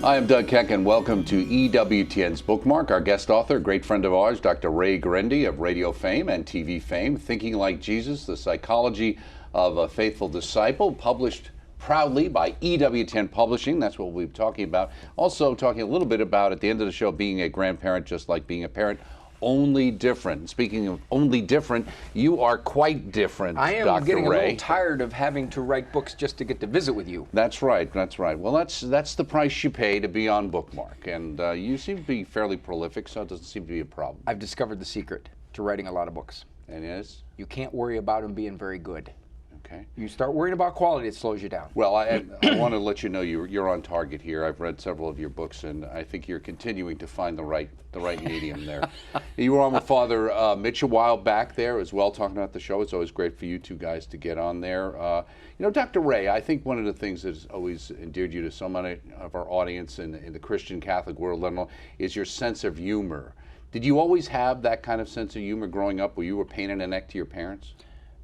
Hi, I'm Doug Keck, and welcome to EWTN's Bookmark. Our guest author, great friend of ours, Dr. Guarendi of radio fame and TV fame, Thinking Like Jesus, The Psychology of a Faithful Disciple, published proudly by EWTN Publishing. That's what we'll be talking about. Also talking a little bit about, at the end of the show, being a grandparent, just like being a parent, only different. Speaking of only different, you are quite different, I am Dr. getting Ray. a little tired of having to write books just to get to visit with you. That's right, that's right. Well, that's the price you pay to be on Bookmark. And you seem to be fairly prolific, so it doesn't seem to be a problem. I've discovered the secret to writing a lot of books. And is? You can't worry about them being very good. Okay. You start worrying about quality, it slows you down. Well, I want to let you know you're on target here. I've read several of your books, and I think you're continuing to find the right medium there. You were on with Father Mitch a while back there as well, talking about the show. It's always great for you two guys to get on there. You know, Dr. Ray, I think one of the things that has always endeared you to so many of our audience in the Christian Catholic world is your sense of humor. Did you always have that kind of sense of humor growing up, where you were pain in the neck to your parents?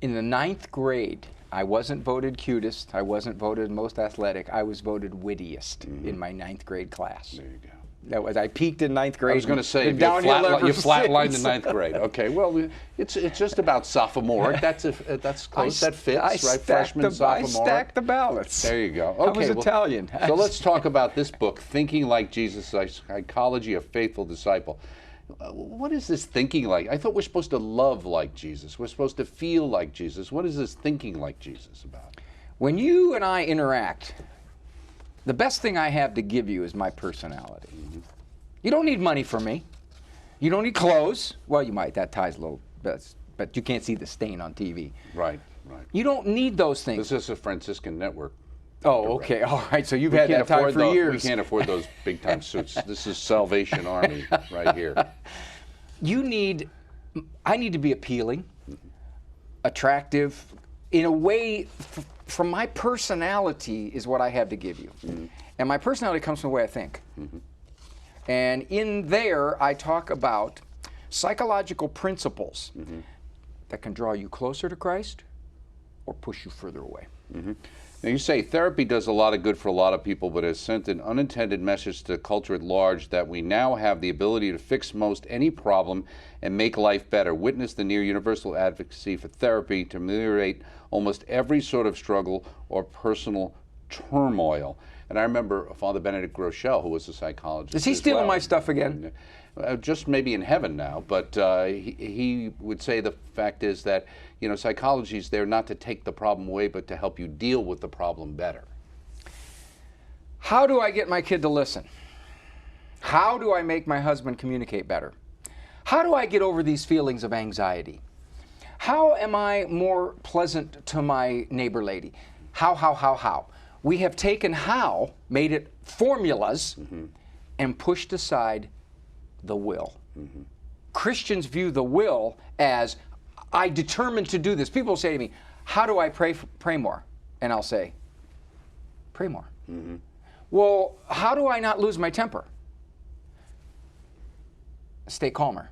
In the 9th grade, I wasn't voted cutest, I wasn't voted most athletic, I was voted wittiest in my 9th grade class. There you go. That was, I peaked in 9th grade. I was going to say, you flatlined in 9th grade. Okay, well, it's just about sophomoric. That's close. That fits, right? Freshman, sophomoric. I stacked the ballots. There you go. Okay, I was Italian. So let's talk about this book, Thinking Like Jesus, Psychology of a Faithful Disciple. What is this thinking like? I thought we're supposed to love like Jesus. We're supposed to feel like Jesus. What is this thinking like Jesus about? When you and I interact, the best thing I have to give you is my personality. You don't need money from me. You don't need clothes. Well, you might. That tie's a little, but you can't see the stain on TV. Right, right. You don't need those things. This is a Franciscan network. Oh, okay. All right. So you've had that tie for years. We can't afford those big-time suits. This is Salvation Army right here. I need to be appealing, attractive, in a way, from my personality is what I have to give you. And my personality comes from the way I think. And in there, I talk about psychological principles that can draw you closer to Christ or push you further away. Now, you say therapy does a lot of good for a lot of people, but has sent an unintended message to the culture at large that we now have the ability to fix most any problem and make life better. Witness the near universal advocacy for therapy to ameliorate almost every sort of struggle or personal turmoil. And I remember Father Benedict Groeschel, who was a psychologist. Is he stealing my stuff again? Just maybe in heaven now, but he would say the fact is that, you know, psychology is there not to take the problem away, but to help you deal with the problem better. How do I get my kid to listen? How do I make my husband communicate better? How do I get over these feelings of anxiety? How am I more pleasant to my neighbor lady? How? We have taken how, made it formulas, and pushed aside the will. Christians view the will as, I determined to do this. People say to me, how do I pray more? And I'll say, pray more. Well, how do I not lose my temper? Stay calmer.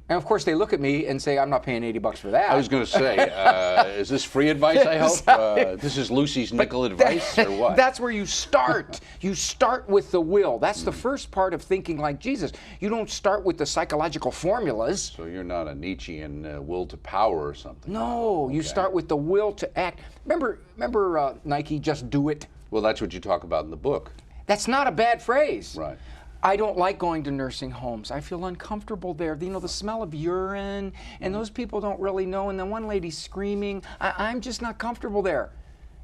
And of course, they look at me and say, I'm not paying $80 for that. I was going to say, is this free advice, I hope? This is Lucy's nickel advice, or what? That's where you start. You start with the will. That's the first part of thinking like Jesus. You don't start with the psychological formulas. So you're not a Nietzschean will to power or something? No, you start with the will to act. Remember Nike, just do it? Well, that's what you talk about in the book. That's not a bad phrase. Right. I don't like going to nursing homes. I feel uncomfortable there. You know, the smell of urine, and those people don't really know, and then one lady's screaming. I'm just not comfortable there.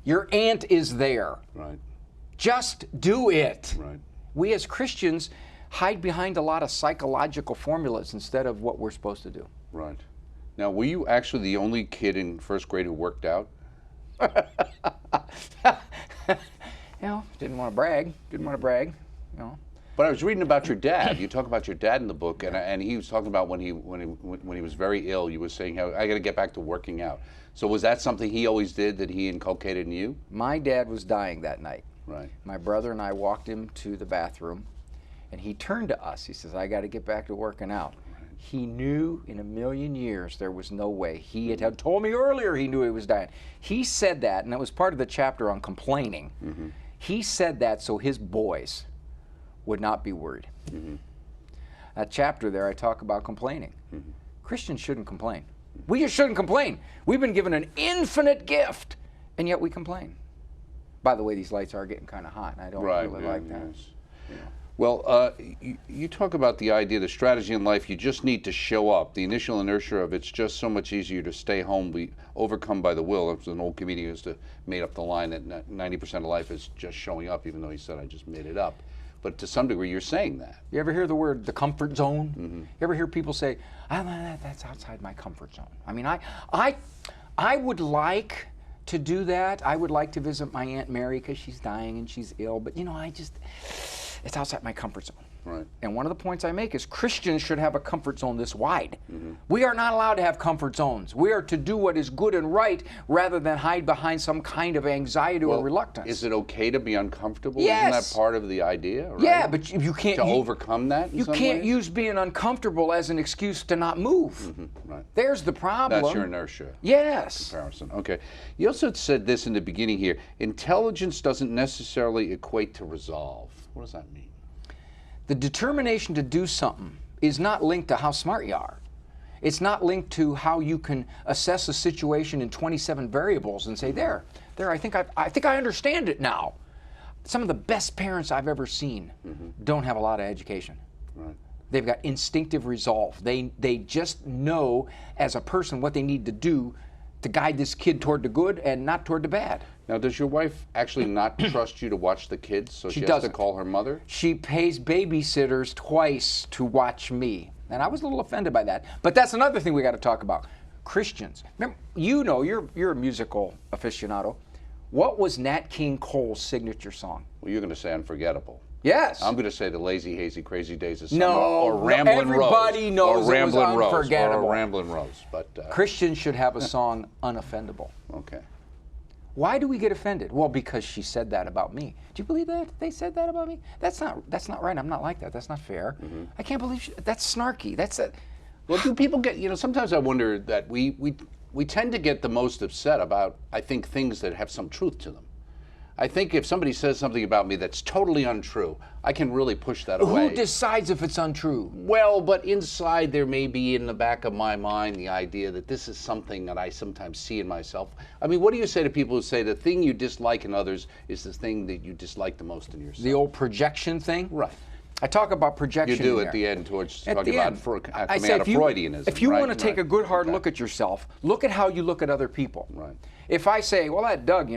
Your aunt is there. Right. Just do it. Right. We as Christians hide behind a lot of psychological formulas instead of what we're supposed to do. Right. Now, were you actually the only kid in first grade who worked out? You know, didn't want to brag, you know. But I was reading about your dad. You talk about your dad in the book, and he was talking about when he was very ill. You were saying how I got to get back to working out. So was that something he always did, that he inculcated in you? My dad was dying that night. Right. My brother and I walked him to the bathroom, and he turned to us. He says, "I got to get back to working out." Right. He knew in a million years there was no way. He had told me earlier he knew he was dying. He said that, and that was part of the chapter on complaining. He said that so his boys would not be worried. That chapter there, I talk about complaining. Christians shouldn't complain. We just shouldn't complain. We've been given an infinite gift, and yet we complain. By the way, these lights are getting kind of hot, and I don't really like that. Yes. Well, you talk about the idea, the strategy in life, you just need to show up. The initial inertia of it's just so much easier to stay home, be overcome by the will. There's an old comedian who used to made up the line that 90% of life is just showing up, even though he said, I just made it up. But to some degree, you're saying that. You ever hear the word the comfort zone? You ever hear people say, that's outside my comfort zone? I mean, I would like to do that. I would like to visit my Aunt Mary because she's dying and she's ill, but you know, it's outside my comfort zone. Right. And one of the points I make is Christians should have a comfort zone this wide. We are not allowed to have comfort zones. We are to do what is good and right rather than hide behind some kind of anxiety or reluctance. Is it okay to be uncomfortable? Yes. Isn't that part of the idea? Right? Yeah, but you can't... To overcome that in You some can't ways? use being uncomfortable as an excuse to not move. Right. There's the problem. That's your inertia. Yes. Comparison. Okay. You also said this in the beginning here. Intelligence doesn't necessarily equate to resolve. What does that mean? The determination to do something is not linked to how smart you are. It's not linked to how you can assess a situation in 27 variables and say, there, I think I understand it now. Some of the best parents I've ever seen don't have a lot of education. Right. They've got instinctive resolve. They just know as a person what they need to do to guide this kid toward the good and not toward the bad. Now, does your wife actually not trust you to watch the kids, so she has doesn't. to call her mother? She pays babysitters twice to watch me. And I was a little offended by that. But that's another thing we got to talk about. Christians. Remember, you're a musical aficionado. What was Nat King Cole's signature song? Well, you're going to say Unforgettable. Yes. I'm going to say The Lazy, Hazy, Crazy Days of Summer. No, or Ramblin' Rose. everybody knows or it was Ramblin' Rose. Unforgettable. Or Ramblin' Rose. But, Christians should have a song, Unoffendable. Okay. Why do we get offended? Well, because she said that about me. Do you believe that? They said that about me? That's not right. I'm not like that. That's not fair. I can't believe that's snarky. Well, do people get, sometimes I wonder that we tend to get the most upset about, I think, things that have some truth to them. I think if somebody says something about me that's totally untrue, I can really push that away. Who decides if it's untrue? Well, but inside there may be in the back of my mind the idea that this is something that I sometimes see in myself. I mean, what do you say to people who say the thing you dislike in others is the thing that you dislike the most in yourself? The old projection thing? Right. I talk about projection. You do in at there. the end towards At talking the about end, coming out of Freudianism. If you right? want to take a good hard Okay. look at yourself, look at how you look at other people. Right. If I say, well, that Doug,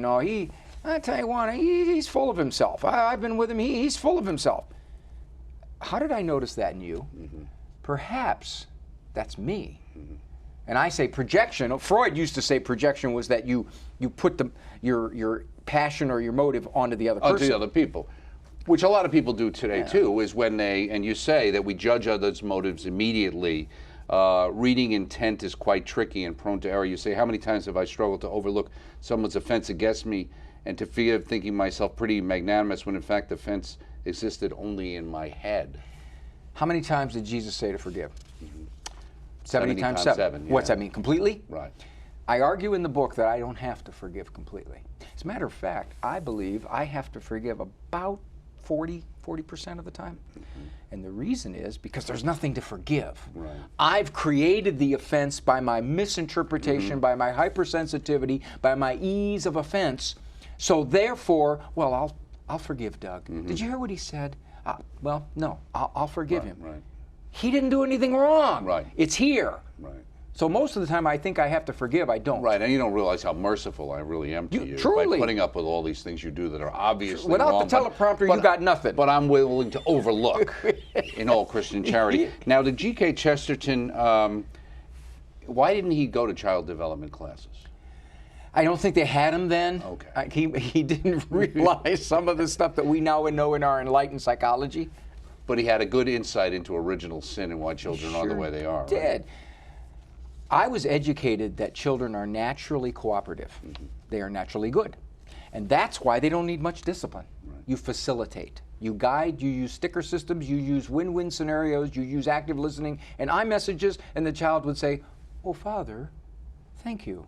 I tell you what, he's full of himself. I've been with him, he's full of himself. How did I notice that in you? Perhaps that's me. And I say projection. Freud used to say projection was that you put your passion or your motive onto the other person. Onto the other people. Which a lot of people do today too, is when and you say that we judge others' motives immediately. Reading intent is quite tricky and prone to error. You say, how many times have I struggled to overlook someone's offense against me and to fear of thinking myself pretty magnanimous when in fact the offense existed only in my head? How many times did Jesus say to forgive? 70 times 7. 7. Yeah. What's that mean? Completely? Right. I argue in the book that I don't have to forgive completely. As a matter of fact, I believe I have to forgive about 40% of the time. And the reason is because there's nothing to forgive. Right. I've created the offense by my misinterpretation, by my hypersensitivity, by my ease of offense. So therefore, well, I'll forgive Doug. Did you hear what he said? Well, no, I'll forgive him. Right. He didn't do anything wrong. Right. It's here. Right. So most of the time I think I have to forgive, I don't. Right, and you don't realize how merciful I really am to you truly. by putting up with all these things you do that are obviously Without wrong. the teleprompter, you got nothing. But I'm willing to overlook in all Christian charity. Now, the G.K. Chesterton, why didn't he go to child development classes? I don't think they had him then. Okay. He didn't realize some of the stuff that we now know in our enlightened psychology. But he had a good insight into original sin and why children are the way they are. Right? Did. I was educated that children are naturally cooperative. They are naturally good. And that's why they don't need much discipline. Right. You facilitate. You guide, you use sticker systems, you use win-win scenarios, you use active listening and iMessages, and the child would say, oh, Father, thank you.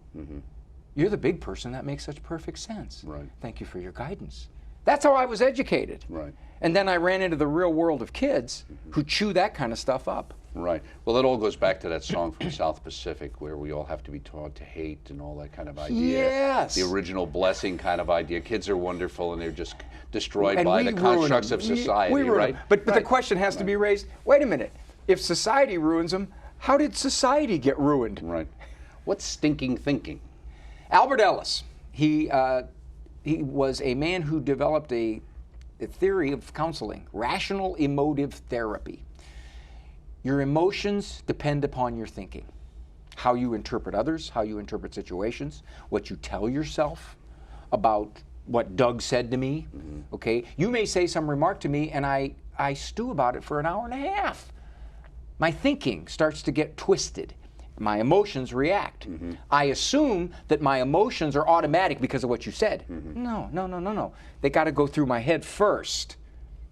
You're the big person. That makes such perfect sense. Right. Thank you for your guidance. That's how I was educated. Right. And then I ran into the real world of kids who chew that kind of stuff up. Right. Well, it all goes back to that song from South Pacific where we all have to be taught to hate and all that kind of idea. Yes. The original blessing kind of idea. Kids are wonderful and they're just destroyed And by we the ruin constructs them. of society, we ruin right? them. But the question has to be raised, wait a minute, if society ruins them, how did society get ruined? Right. What's stinking thinking? Albert Ellis, he was a man who developed a theory of counseling, rational emotive therapy. Your emotions depend upon your thinking. How you interpret others, how you interpret situations, what you tell yourself about what Doug said to me, okay? You may say some remark to me and I stew about it for an hour and a half. My thinking starts to get twisted. My emotions react. I assume that my emotions are automatic because of what you said. No. They got to go through my head first.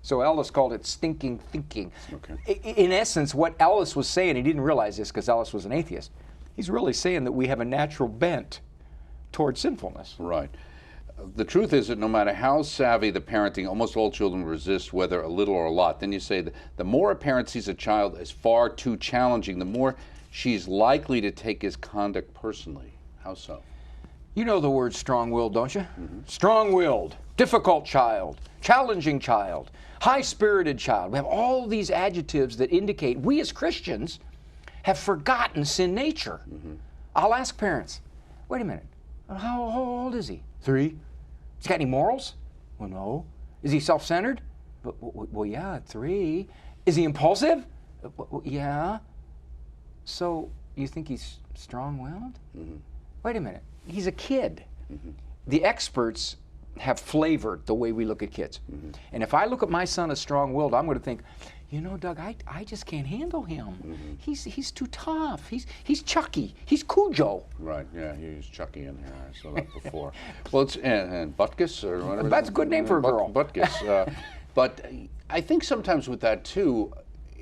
So Ellis called it stinking thinking. Okay. In essence, what Ellis was saying, he didn't realize this because Ellis was an atheist, he's really saying that we have a natural bent toward sinfulness. Right. The truth is that no matter how savvy the parenting, almost all children resist, whether a little or a lot. Then you say that the more a parent sees a child as far too challenging, the more she's likely to take his conduct personally. How so? You know the word strong-willed, don't you? Strong-willed, difficult child, challenging child, high-spirited child. We have all these adjectives that indicate we as Christians have forgotten sin nature. I'll ask parents, wait a minute, how old is he? 3. He's got any morals? Well, no. Is he self-centered? Well, yeah, 3. Is he impulsive? Well, yeah. So you think he's strong-willed? Wait a minute. He's a kid. The experts have flavored the way we look at kids. And if I look at my son as strong-willed, I'm going to think, you know, Doug, I just can't handle him. He's too tough. He's Chucky. He's Cujo. Right. Yeah, he used Chucky in here. I saw that before. Well, it's and Butkus or whatever. That's a good name for a girl. Butkus. But I think sometimes with that too,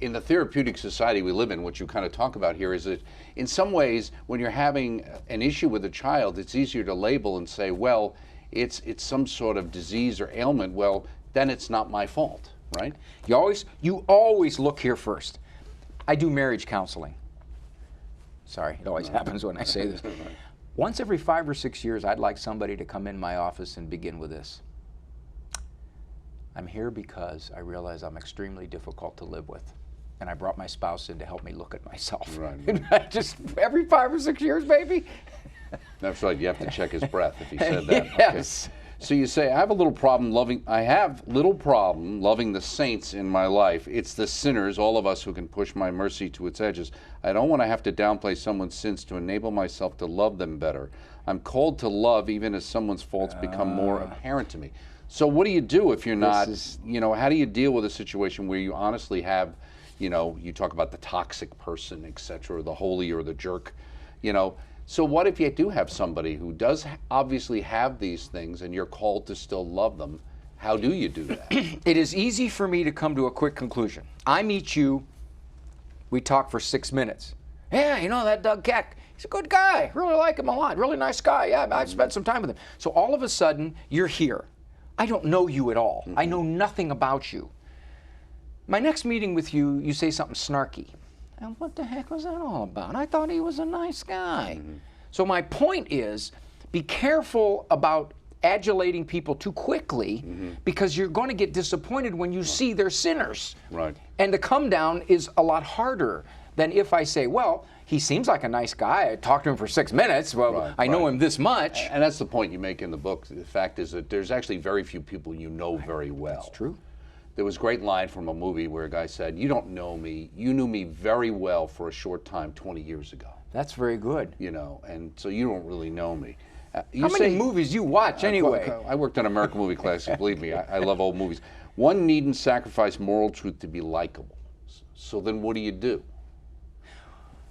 in the therapeutic society we live in, what you kind of talk about here is that in some ways, when you're having an issue with a child, it's easier to label and say, well, it's some sort of disease or ailment. Well, then it's not my fault, right? You always look here first. I do marriage counseling. Sorry, it always happens when I say this. Once every 5 or 6 years, I'd like somebody to come in my office and begin with this. I'm here because I realize I'm extremely difficult to live with. And I brought my spouse in to help me look at myself. Right. Just every 5 or 6 years, baby. That's right. You have to check his breath if he said that. Yes. Okay. So you say, I have little problem loving the saints in my life. It's the sinners, all of us, who can push my mercy to its edges. I don't want to have to downplay someone's sins to enable myself to love them better. I'm called to love even as someone's faults become more apparent to me. So what do you do if you're not, how do you deal with a situation where you honestly have, you talk about the toxic person, et cetera, or the holy or the jerk, So what if you do have somebody who does obviously have these things and you're called to still love them? How do you do that? It is easy for me to come to a quick conclusion. I meet you, we talk for 6 minutes. Yeah, you know that Doug Keck, he's a good guy. Really like him a lot. Really nice guy. Yeah, I've spent some time with him. So all of a sudden, you're here. I don't know you at all. I know nothing about you. My next meeting with you, you say something snarky. And what the heck was that all about? I thought he was a nice guy. So my point is, be careful about adulating people too quickly because you're going to get disappointed when you see they're sinners. Right. And the come down is a lot harder than if I say, well, he seems like a nice guy. I talked to him for 6 minutes. Well, I know him this much. And that's the point you make in the book. The fact is that there's actually very few people you know very well. That's true. There was a great line from a movie where a guy said, you don't know me. You knew me very well for a short time 20 years ago. That's very good. And so you don't really know me. How many movies you watch anyway? I worked on American Movie Classics. Believe me, I love old movies. One needn't sacrifice moral truth to be likable. So then what do?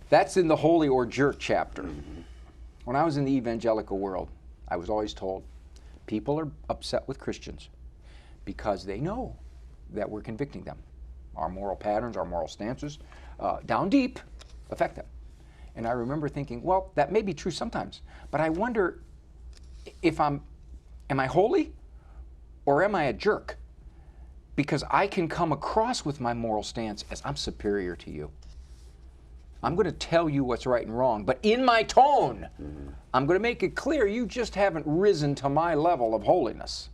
That's in the Holy or Jerk chapter. When I was in the evangelical world, I was always told, people are upset with Christians because they know that we're convicting them. Our moral patterns, our moral stances, down deep, affect them. And I remember thinking, well, that may be true sometimes, but I wonder if am I holy or am I a jerk? because I can come across with my moral stance as I'm superior to you. I'm going to tell you what's right and wrong, but in my tone, I'm going to make it clear you just haven't risen to my level of holiness.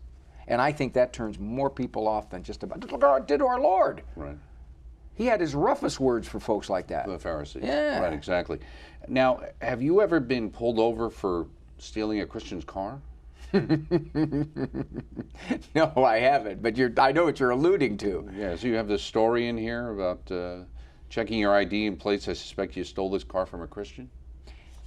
And I think that turns more people off than just about, look what did to our Lord. Right. He had his roughest words for folks like that. The Pharisees. Yeah. Right, exactly. Now, have you ever been pulled over for stealing a Christian's car? No, I haven't, but I know what you're alluding to. Yeah, so you have this story in here about checking your ID and plates. I suspect you stole this car from a Christian?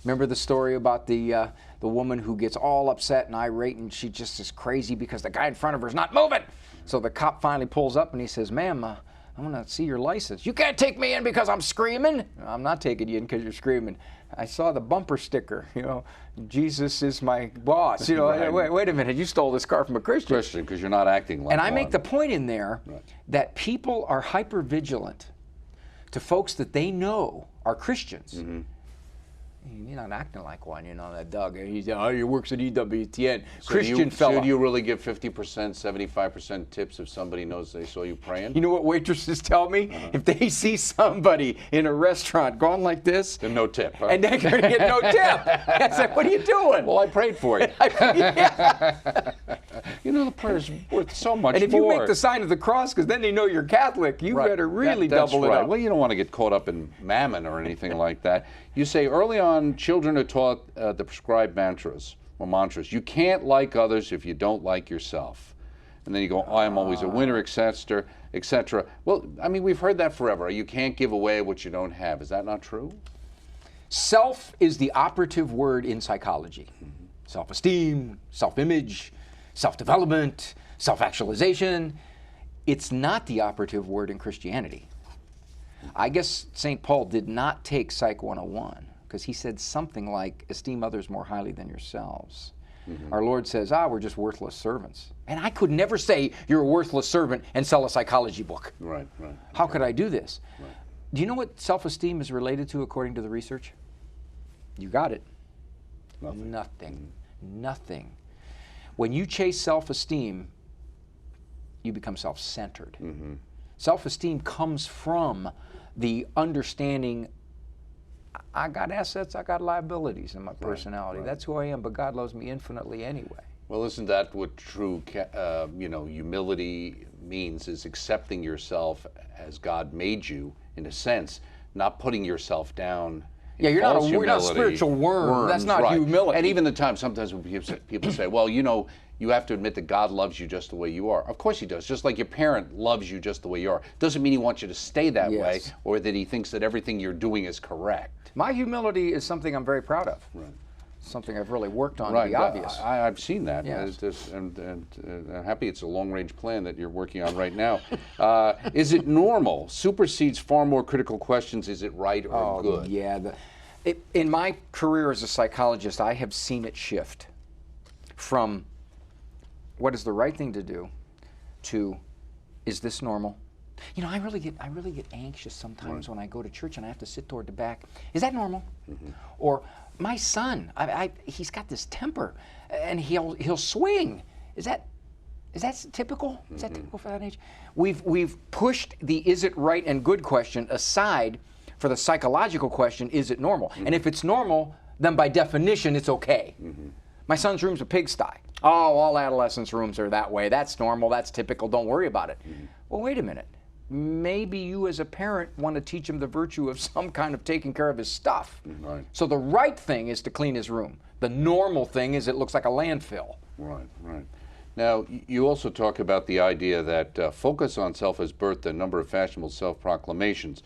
Remember the story about the woman who gets all upset and irate, and she just is crazy because the guy in front of her is not moving. So the cop finally pulls up and he says, "Ma'am, I want to see your license." "You can't take me in because I'm screaming." "I'm not taking you in because you're screaming. I saw the bumper sticker, Jesus is my boss." Right. Wait a minute, you stole this car from a Christian. Christian, because you're not acting like And I one. make the point in there Right. that people are hyper vigilant to folks that they know are Christians. Mm-hmm. You're not acting like one, that Doug. He works at EWTN. So Christian fella. Should you really give 50%, 75% tips if somebody knows they saw you praying? You know what waitresses tell me? If they see somebody in a restaurant going like this, Then no tip, huh? and they're going to get no tip. I said, "What are you doing?" Well, I prayed for you. Yeah. The prayer's worth so much And if you more. make the sign of the cross, because then they know you're Catholic, you Right. better really That's double it right. up. Well, you don't want to get caught up in mammon or anything like that. You say early on, children are taught the prescribed mantras. You can't like others if you don't like yourself. And then you go, "I am always a winner," etc., etc. Well, I mean, we've heard that forever. You can't give away what you don't have. Is that not true? Self is the operative word in psychology. Self-esteem, self-image, self-development, self-actualization. It's not the operative word in Christianity. I guess St. Paul did not take Psych 101 because he said something like, "Esteem others more highly than yourselves." Our Lord says, we're just worthless servants. And I could never say you're a worthless servant and sell a psychology book. Right. How could I do this? Right. Do you know what self-esteem is related to according to the research? You got it. Nothing. When you chase self-esteem, you become self-centered. Self-esteem comes from the understanding, I got assets, I got liabilities in my personality. right. That's who I am, but God loves me infinitely anyway. Well, isn't that what true, humility means? Is accepting yourself as God made you, in a sense, not putting yourself down. Yeah, you're not a False spiritual worm. Worms, That's not right. humility. And even the time, sometimes when people say, "Well, you have to admit that God loves you just the way you are." Of course He does. Just like your parent loves you just the way you are. Doesn't mean He wants you to stay that way, Yes. or that He thinks that everything you're doing is correct. My humility is something I'm very proud of. Right. Something I've really worked on, Right. to be obvious. I've seen that. Yes. And I'm happy it's a long-range plan that you're working on right now. Is it normal? Supersedes far more critical questions. Is it right or good? Yeah. In my career as a psychologist, I have seen it shift from what is the right thing to do to, is this normal? I really get anxious sometimes when I go to church and I have to sit toward the back. Is that normal? Or my son, he's got this temper, and he'll swing. Is that typical? Is that typical for that age? We've pushed the "is it right and good" question aside for the psychological question, is it normal? And if it's normal, then by definition, it's okay. My son's room's a pigsty. Oh, all adolescents' rooms are that way. That's normal, that's typical, don't worry about it. Well, wait a minute. Maybe you as a parent want to teach him the virtue of some kind of taking care of his stuff. Right. So the right thing is to clean his room. The normal thing is it looks like a landfill. Right. Now, you also talk about the idea that focus on self has birthed a number of fashionable self-proclamations.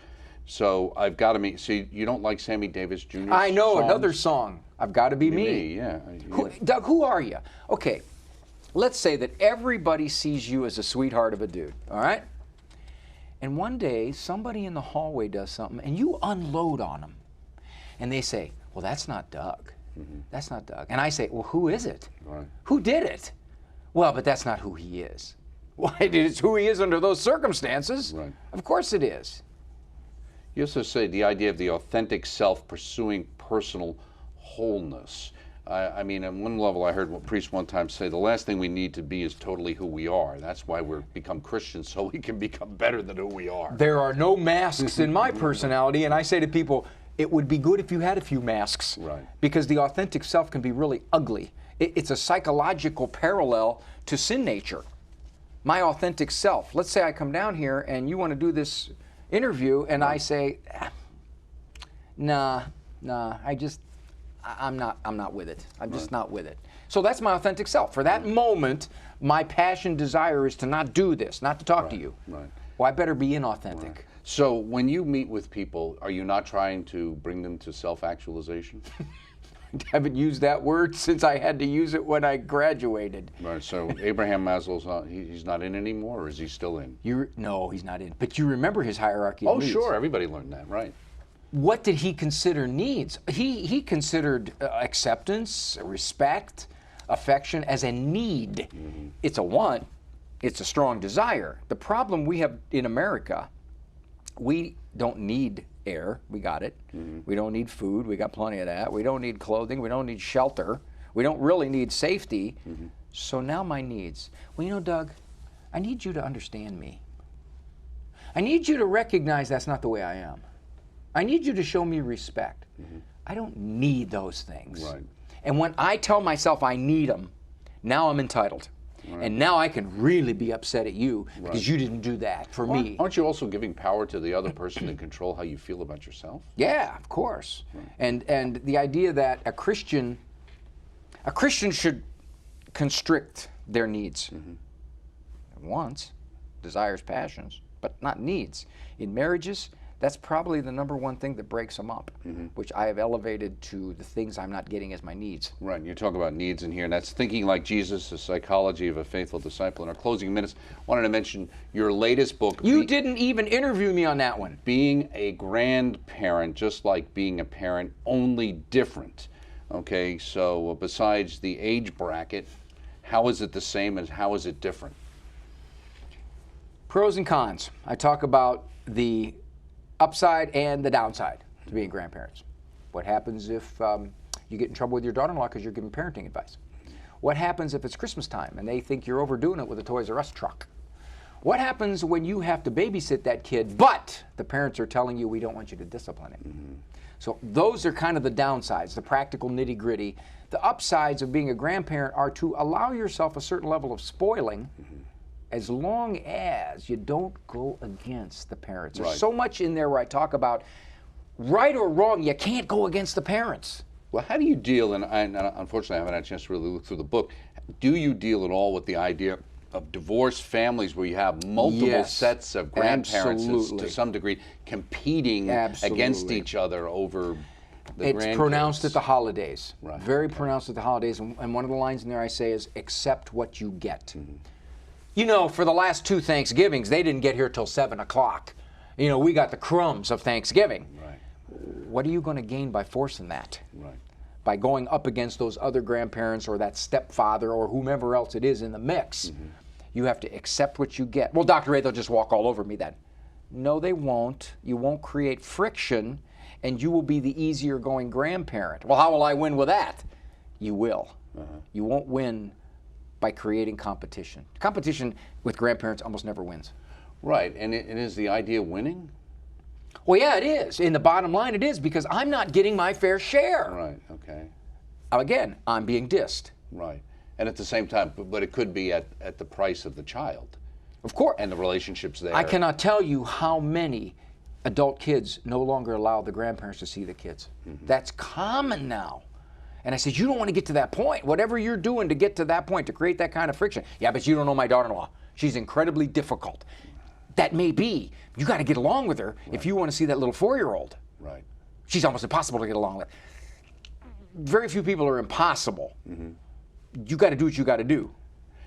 So I've got to meet. See, you don't like Sammy Davis Jr.'s I know, songs? another song. I've got to be me. Yeah. Doug, who are you? Okay, let's say that everybody sees you as a sweetheart of a dude, all right? And one day, somebody in the hallway does something, and you unload on them. And they say, "Well, that's not Doug. That's not Doug." And I say, "Well, who is it? Right. Who did it?" "Well, but that's not who he is." "Why, it's who he is under those circumstances." Right. Of course it is. You also say the idea of the authentic self pursuing personal wholeness. I mean, on one level, I heard a priest one time say, the last thing we need to be is totally who we are. That's why we're become Christians, so we can become better than who we are. There are no masks in my personality, and I say to people, it would be good if you had a few masks. Right. Because the authentic self can be really ugly. It's a psychological parallel to sin nature. My authentic self. Let's say I come down here and you want to do this interview, and I say, nah, I'm not with it. I'm just not with it. So that's my authentic self. For that moment, my passion, desire is to not do this, not to talk to you. Right. Well, I better be inauthentic. Right. So when you meet with people, are you not trying to bring them to self-actualization? I haven't used that word since I had to use it when I graduated. Right. So Abraham Maslow's not, he's not in anymore, or is he still in? No, he's not in. But you remember his hierarchy of Oh, needs. sure. Everybody learned that, right? What did he consider needs? He considered acceptance, respect, affection as a need. Mm-hmm. It's a want. It's a strong desire. The problem we have in America, we don't need air. We got it. Mm-hmm. We don't need food. We got plenty of that. We don't need clothing. We don't need shelter. We don't really need safety. Mm-hmm. So now my needs. Well, you know, Doug, I need you to understand me. I need you to recognize that's not the way I am. I need you to show me respect. Mm-hmm. I don't need those things. Right. And when I tell myself I need them, now I'm entitled. Right. And now I can really be upset at you because you didn't do that for me. Aren't you also giving power to the other person to control how you feel about yourself? Yeah, of course. Right. And the idea that a Christian should constrict their needs. Mm-hmm. Wants, desires, passions, but not needs. In marriages, that's probably the number one thing that breaks them up, mm-hmm. which I have elevated to the things I'm not getting as my needs. Right, you talk about needs in here, and that's Thinking Like Jesus, the Psychology of a Faithful Disciple. In our closing minutes, I wanted to mention your latest book. You didn't even interview me on that one. Being a Grandparent, just like being a parent, only different. Okay, so besides the age bracket, how is it the same and how is it different? Pros and cons. I talk about the upside and the downside to being grandparents. What happens if you get in trouble with your daughter-in-law because you're giving parenting advice? What happens if it's Christmas time and they think you're overdoing it with a Toys R Us truck? What happens when you have to babysit that kid, but the parents are telling you we don't want you to discipline him? Mm-hmm. So those are kind of the downsides, the practical nitty-gritty. The upsides of being a grandparent are to allow yourself a certain level of spoiling, mm-hmm. as long as you don't go against the parents. There's so much in there where I talk about right or wrong, you can't go against the parents. Well, how do you deal, and unfortunately I haven't had a chance to really look through the book, do you deal at all with the idea of divorced families where you have multiple sets of grandparents to some degree competing against each other over the grandkids? It's pronounced at the holidays. Right. Very pronounced at the holidays. And one of the lines in there I say is, accept what you get. Mm-hmm. You know, for the last 2 Thanksgivings, they didn't get here till 7 o'clock. You know, we got the crumbs of Thanksgiving. Right. What are you going to gain by forcing that? Right. By going up against those other grandparents or that stepfather or whomever else it is in the mix. Mm-hmm. You have to accept what you get. Well, Dr. Ray, they'll just walk all over me then. No, they won't. You won't create friction, and you will be the easier going grandparent. Well, how will I win with that? You will. Uh-huh. You won't win by creating competition. Competition with grandparents almost never wins. Right, and is the idea winning? Well, yeah, it is. In the bottom line, it is, because I'm not getting my fair share. Right, okay. Again, I'm being dissed. Right, and at the same time, but it could be at the price of the child. Of course. And the relationships there. I cannot tell you how many adult kids no longer allow the grandparents to see the kids. Mm-hmm. That's common now. And I said, you don't want to get to that point. Whatever you're doing to get to that point, to create that kind of friction. Yeah, but you don't know my daughter-in-law. She's incredibly difficult. That may be. You got to get along with her if you want to see that little 4-year-old. Right. She's almost impossible to get along with. Very few people are impossible. Mm-hmm. You got to do what you got to do.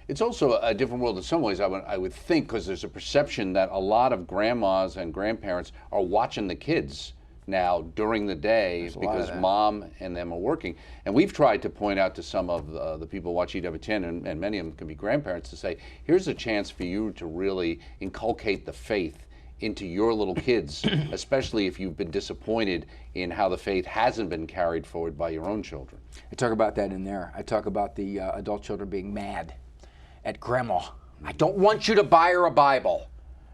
It's also a different world in some ways, I would think, because there's a perception that a lot of grandmas and grandparents are watching the kids now during the day because mom and them are working. And we've tried to point out to some of the people who watch EWTN, and many of them can be grandparents, to say, here's a chance for you to really inculcate the faith into your little kids, especially if you've been disappointed in how the faith hasn't been carried forward by your own children? I talk about that in there. I talk about the adult children being mad at grandma. I don't want you to buy her a Bible.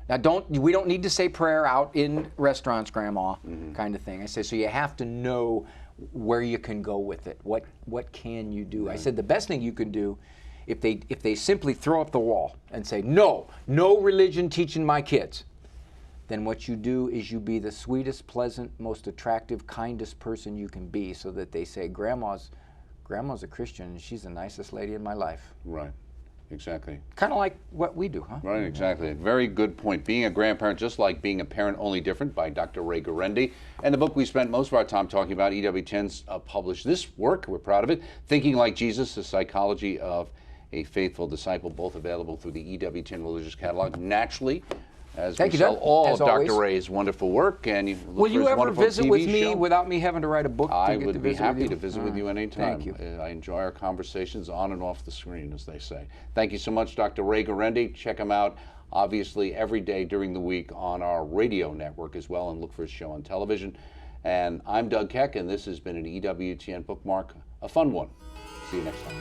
Now, we don't need to say prayer out in restaurants, grandma, kind of thing. I say, so you have to know where you can go with it. What can you do? Right. I said the best thing you can do, if they simply throw up the wall and say, no religion teaching my kids, then what you do is you be the sweetest, pleasant, most attractive, kindest person you can be, so that they say, Grandma's a Christian and she's the nicest lady in my life. Right. Exactly. Kind of like what we do, huh? Right, exactly. A very good point. Being a grandparent, just like being a parent, only different, by Dr. Ray Guarendi. And the book we spent most of our time talking about, EWTN's published this work. We're proud of it. Thinking Like Jesus, The Psychology of a Faithful Disciple, both available through the EWTN Religious Catalog. Naturally, as we sell all of Dr. Ray's wonderful work, and you look Will for you his ever wonderful visit TV with me show. without me having to write a book? I to would be happy to with visit with you anytime. Thank you. I enjoy our conversations on and off the screen, as they say. Thank you so much, Dr. Ray Guarendi. Check him out, obviously, every day during the week on our radio network as well, and look for his show on television. And I'm Doug Keck, and this has been an EWTN Bookmark, a fun one. See you next time.